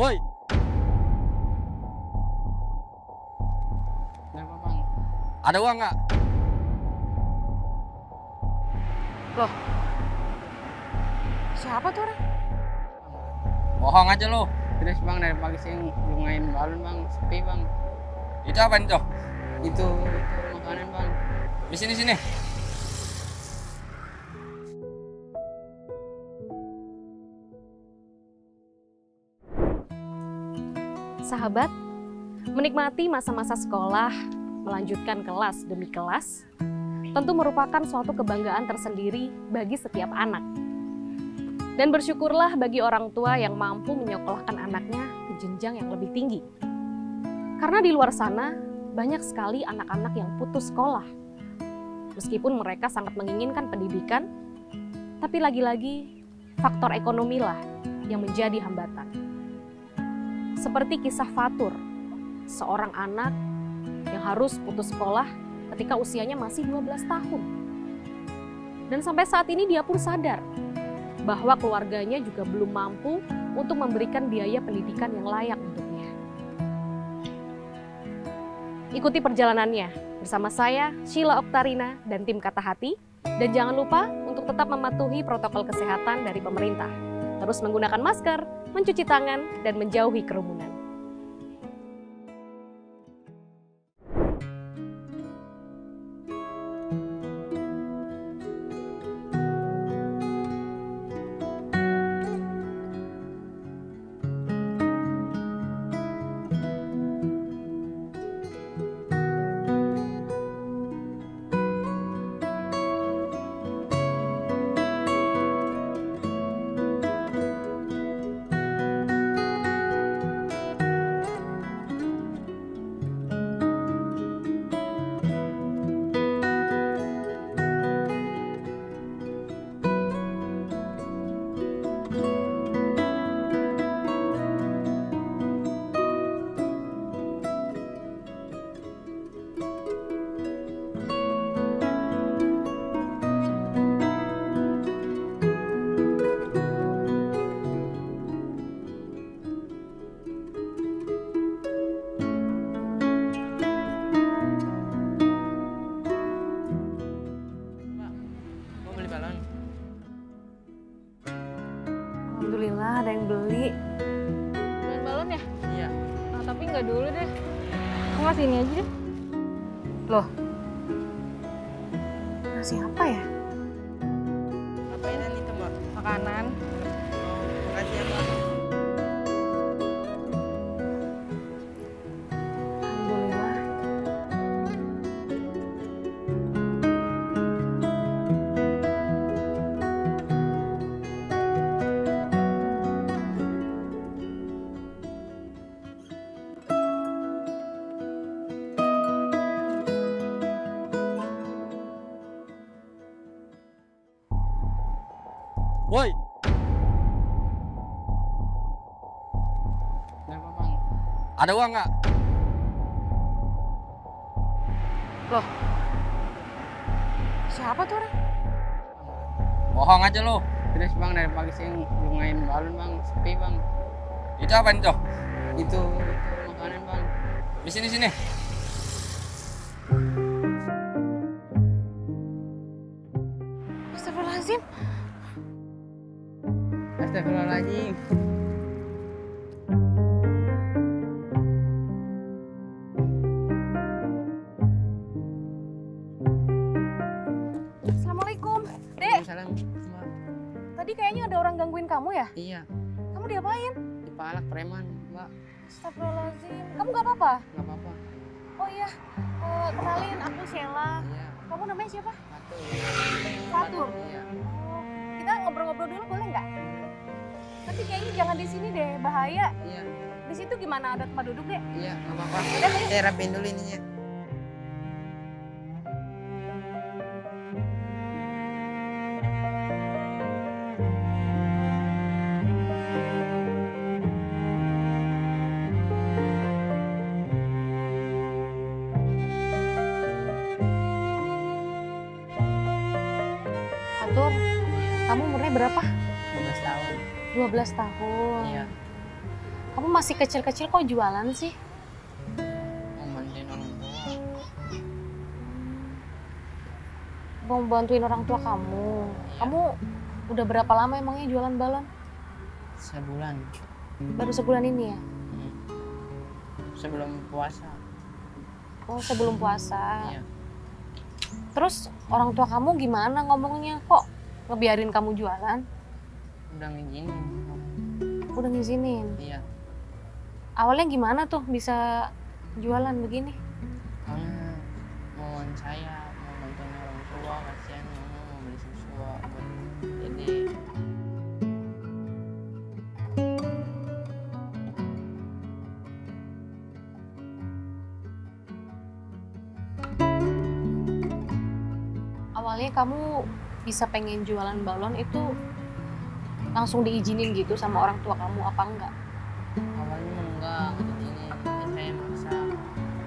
Woi, Kenapa bang? ada uang nggak? Loh, siapa tuh orang? Bohong aja lo. Terus bang dari pagi siang belum main balon bang, sepi bang. Itu apa itu? Itu makanan bang. Di sini sini. Sahabat, menikmati masa-masa sekolah, melanjutkan kelas demi kelas, tentu merupakan suatu kebanggaan tersendiri bagi setiap anak. Dan bersyukurlah bagi orang tua yang mampu menyekolahkan anaknya ke jenjang yang lebih tinggi. Karena di luar sana, banyak sekali anak-anak yang putus sekolah. Meskipun mereka sangat menginginkan pendidikan, tapi lagi-lagi faktor ekonomi lah yang menjadi hambatan. Seperti kisah Fatur, seorang anak yang harus putus sekolah ketika usianya masih 12 tahun. Dan sampai saat ini dia pun sadar bahwa keluarganya juga belum mampu untuk memberikan biaya pendidikan yang layak untuknya. Ikuti perjalanannya bersama saya, Sheila Oktarina dan tim Kata Hati. Dan jangan lupa untuk tetap mematuhi protokol kesehatan dari pemerintah. Terus menggunakan masker, mencuci tangan, dan menjauhi kerumunan. Mau beli balon? Alhamdulillah ada yang beli. Main balon ya? Iya. Nah, tapi nggak dulu deh. Aku ngasih ini aja deh. Loh, ngasih apa ya? Apainan itu mbak? Makanan. Makasih ya mbak. Alhamdulillah. Woi, Kenapa bang? ada uang nggak? Loh, siapa tuh orang? Bohong aja lo. Terus bang dari pagi siang belum main balon bang, sepi bang. Itu apa itu? Itu makanan bang. Di sini sini. Astagfirullahaladzim. Astagfirullahaladzim. Assalamualaikum. Dek, Salam mbak. tadi kayaknya ada orang gangguin kamu ya? Iya. Kamu diapain? Dipalak preman mbak. Astagfirullahaladzim. Kamu gak apa-apa? Nggak apa-apa. Oh iya, kenalin aku Sheila. Iya. Kamu namanya siapa? Fatur. Fatur. Iya. Oh, kita ngobrol-ngobrol dulu boleh nggak? Tapi kayaknya jangan di sini deh, bahaya. Iya. Di situ gimana, ada tempat duduk deh? Iya. Nggak apa-apa. Udah, ayo. Saya rapiin dulu ininya. Fatur, kamu umurnya berapa? 12 tahun. 12 tahun. Iya. Kamu masih kecil-kecil kok jualan sih? Mau bantuin orang tua. Mau bantuin orang tua kamu. Iya. Kamu udah berapa lama emangnya jualan balon? Sebulan. Baru sebulan ini ya? Sebelum puasa. Oh, sebelum puasa. Iya. Terus orang tua kamu gimana ngomongnya? Kok ngebiarin kamu jualan? Udah ngizinin. Udah ngizinin. Iya. Awalnya gimana tuh bisa jualan begini? Soalnya mau saya mau bantuin orang tua, kasihan mau beli susu. Jadi Awalnya kamu bisa pengen jualan balon itu langsung diizinin gitu sama orang tua kamu apa enggak? awalnya enggak ngizinin. Saya maksa.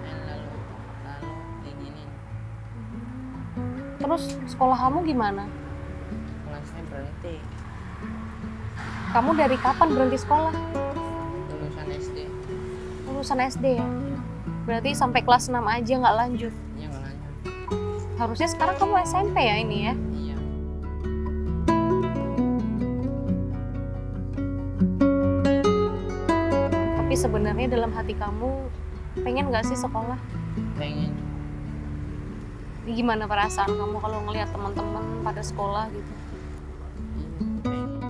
Lalu diizinin. Terus sekolah kamu gimana? Sekolah saya berhenti. Kamu dari kapan berhenti sekolah? Lulusan SD. Lulusan SD ya? Berarti sampai kelas 6 aja nggak lanjut? Iya nggak lanjut. Harusnya sekarang kamu SMP ya ini ya? Iya. Tapi sebenarnya dalam hati kamu pengen nggak sih sekolah? Pengen. Gimana perasaan kamu kalau ngelihat teman-teman pada sekolah gitu? Pengen.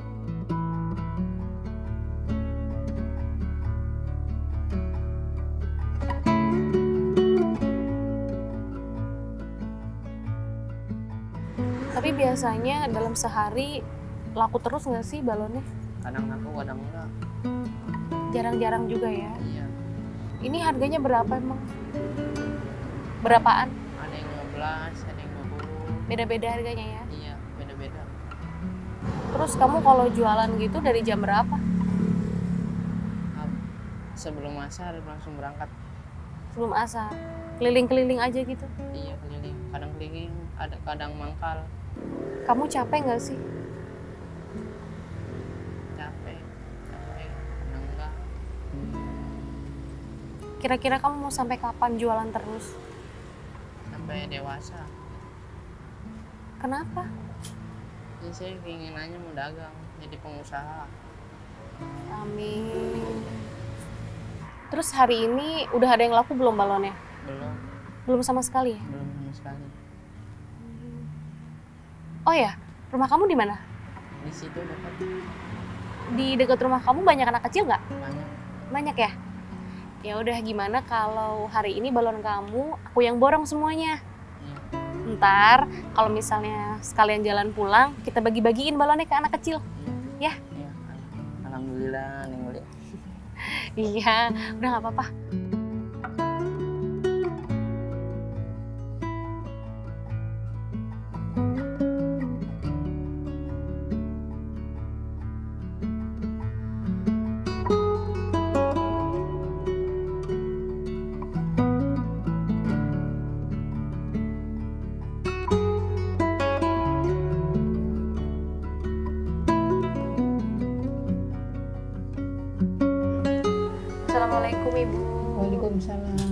Tapi biasanya dalam sehari laku terus nggak sih balonnya? Kadang aku kadang enggak. Jarang-jarang juga ya. Iya. Ini harganya berapa emang? Berapaan? Ada yang 15, ada yang 20. Beda-beda harganya ya. Iya, beda-beda. Terus kamu kalau jualan gitu dari jam berapa? Sebelum asar langsung berangkat. Sebelum asar. Keliling-keliling aja gitu. Iya, keliling. Kadang keliling, ada kadang mangkal. Kamu capek nggak sih? Capek, kadang enggak. Kira-kira kamu mau sampai kapan jualan terus? Sampai dewasa. Kenapa? Jadi saya keinginannya mau dagang, jadi pengusaha. Amin. Terus hari ini udah ada yang laku belum balonnya? Belum, Belum sama sekali ya? belum sama sekali. Oh ya, rumah kamu di mana? Di situ dapat Di dekat rumah kamu banyak anak kecil nggak? banyak. Banyak ya? Ya udah, gimana kalau hari ini balon kamu aku yang borong semuanya? Iya. Ntar kalau misalnya sekalian jalan pulang, kita bagi-bagiin balonnya ke anak kecil. Ya? Iya. Alhamdulillah, Neng Uli. Iya, udah nggak apa-apa. Assalamualaikum Ibu. Waalaikumsalam.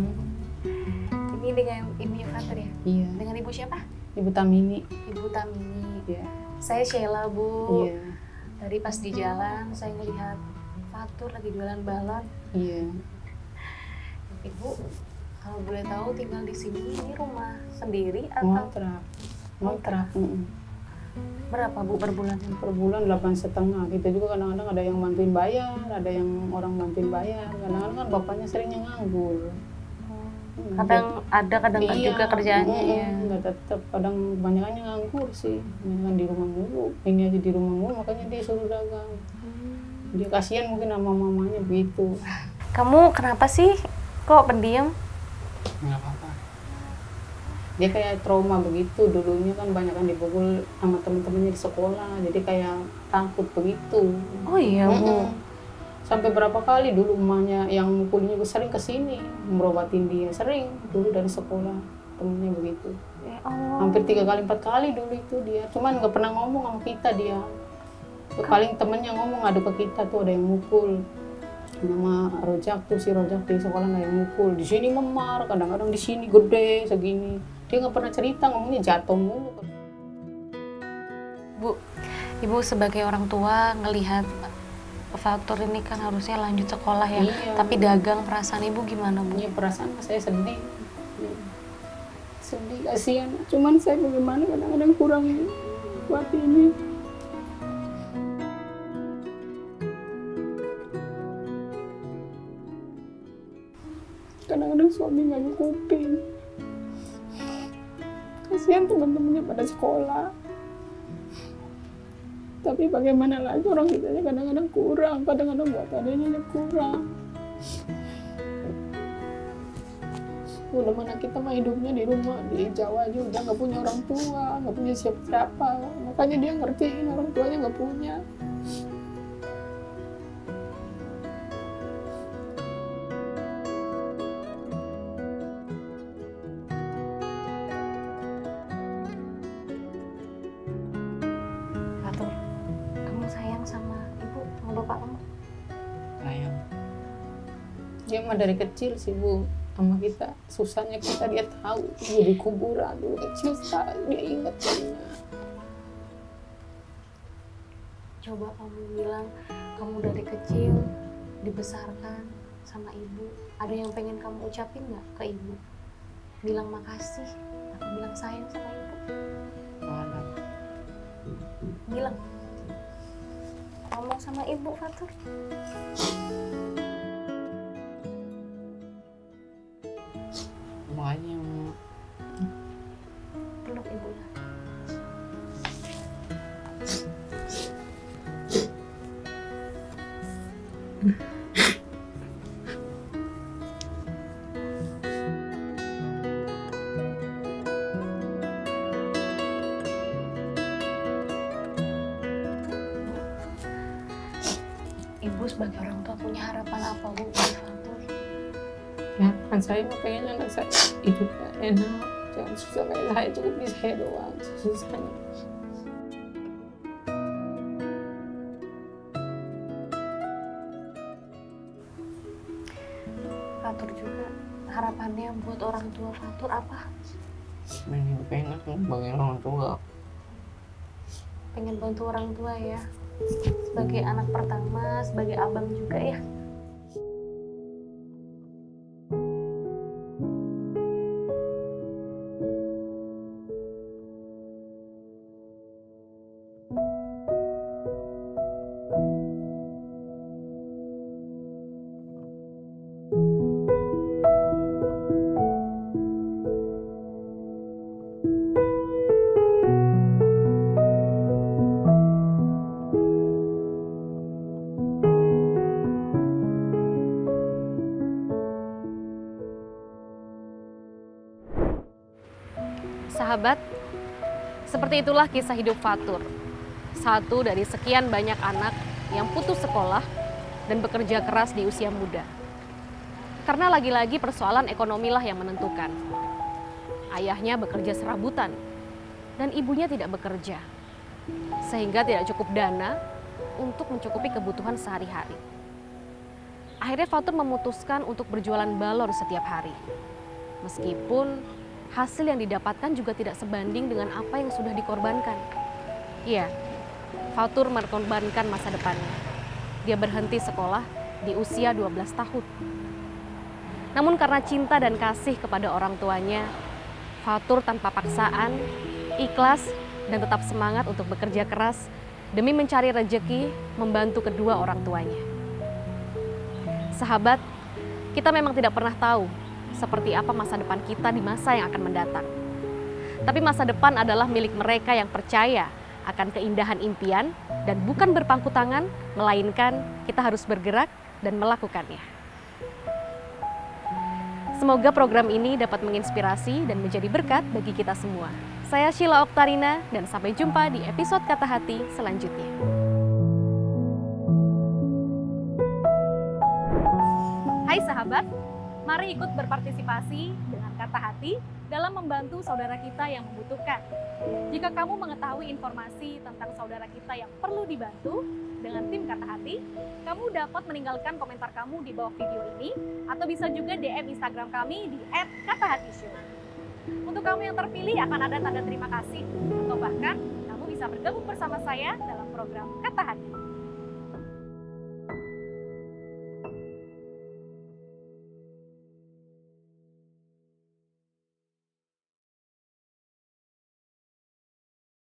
Ini dengan Ibu Yukanter ya? Iya, Dengan Ibu siapa? Ibu Tamini. Ibu Tamini. Iya. Saya Sheila Bu. Iya. Tadi pas di jalan saya ngelihat Fatur lagi jualan balon. Iya. Ibu, kalau boleh tahu tinggal di sini ini rumah sendiri atau Ngontrak. Ngontrak. berapa Bu per bulan? Per bulan 8,5. Kita juga kadang-kadang ada yang bantuin bayar, ada yang orang bantuin bayar. Kadang-kadang kan bapaknya seringnya nganggur. Kadang ada, kadang Iya, juga kerjaannya ya. nggak tetap. Kadang kebanyakannya nganggur sih. Kebanyakan di rumah mulu. Ini aja di rumah mulu, makanya dia suruh dagang. Dia kasihan mungkin sama mamanya begitu. Kamu kenapa sih kok pendiam? Nggak apa-apa. Dia kayak trauma begitu, dulunya kan banyak kan dipukul sama temen-temennya di sekolah, jadi kayak takut begitu. Oh iya Bu. Mm-mm. Sampai berapa kali dulu emaknya yang mukulnya juga sering kesini merobatin dia, sering dulu dari sekolah temennya begitu. Ya Allah. Hampir 3 kali 4 kali dulu itu dia, cuman nggak pernah ngomong sama kita dia. Paling temennya ngomong adu ke kita tuh ada yang mukul. Mama rojak tuh, si rojak di sekolah nggak yang mukul, di sini memar, kadang-kadang di sini gede segini. Dia nggak pernah cerita, ngomongnya jatuh mulu. Bu, Ibu sebagai orang tua ngelihat Fatur ini kan harusnya lanjut sekolah ya, Iya. tapi dagang, perasaan Ibu gimana, Bu? Punya perasaan saya sedih. Sedih, kasihan. Cuman saya bagaimana kadang-kadang kurang kuat ini. Kadang-kadang suami nggak nyukupin. Kasihan teman-temannya pada sekolah. Tapi bagaimana lagi, orang kita kadang-kadang kurang, kadang-kadang buat adanya kurang. Udah mana kita mah hidupnya di rumah di Jawa aja udah nggak punya orang tua, nggak punya siapa-siapa. Makanya dia ngertiin orang tuanya nggak punya. Fatur, kamu sayang sama Ibu, sama Bapak kamu? Sayang. Dia mah dari kecil sih Bu sama kita, susahnya kita dia tahu. Dia di kuburan dulu kecil sekali, dia ingat jadinya. Coba kamu bilang kamu dari kecil dibesarkan sama Ibu. Ada yang pengen kamu ucapin nggak ke Ibu? Bilang makasih atau bilang sayang sama Ibu? Mana? Bilang. Ngomong sama Ibu, Fatur. Makanya Peluk Ibunya. Ibu sebagai orang tua punya harapan apa, Bu, buat Fatur? ya kan saya mah pengennya anak saya hidupnya enak, jangan susah kayak saya, cukup di saya doang susahnya. Fatur juga harapannya buat orang tua Fatur apa? Pengen sebagai orang tua. Pengen bantu orang tua ya, sebagai anak pertama, sebagai abang juga ya. Sahabat, seperti itulah kisah hidup Fatur. Satu dari sekian banyak anak yang putus sekolah dan bekerja keras di usia muda. Karena lagi-lagi persoalan ekonomilah yang menentukan. Ayahnya bekerja serabutan dan ibunya tidak bekerja. Sehingga tidak cukup dana untuk mencukupi kebutuhan sehari-hari. Akhirnya Fatur memutuskan untuk berjualan balon setiap hari. Meskipun hasil yang didapatkan juga tidak sebanding dengan apa yang sudah dikorbankan. Iya, Fatur mengorbankan masa depannya. Dia berhenti sekolah di usia 12 tahun. Namun karena cinta dan kasih kepada orang tuanya, Fatur tanpa paksaan, ikhlas, dan tetap semangat untuk bekerja keras demi mencari rejeki membantu kedua orang tuanya. Sahabat, kita memang tidak pernah tahu seperti apa masa depan kita di masa yang akan mendatang. Tapi masa depan adalah milik mereka yang percaya akan keindahan impian dan bukan berpangku tangan, melainkan kita harus bergerak dan melakukannya. Semoga program ini dapat menginspirasi dan menjadi berkat bagi kita semua. Saya Sheila Oktarina dan sampai jumpa di episode Kata Hati selanjutnya. Hai sahabat, mari ikut berpartisipasi dengan Kata Hati dalam membantu saudara kita yang membutuhkan. Jika kamu mengetahui informasi tentang saudara kita yang perlu dibantu, dengan tim Kata Hati, kamu dapat meninggalkan komentar kamu di bawah video ini atau bisa juga DM Instagram kami di @katahatishow. Untuk kamu yang terpilih akan ada tanda terima kasih atau bahkan kamu bisa bergabung bersama saya dalam program Kata Hati.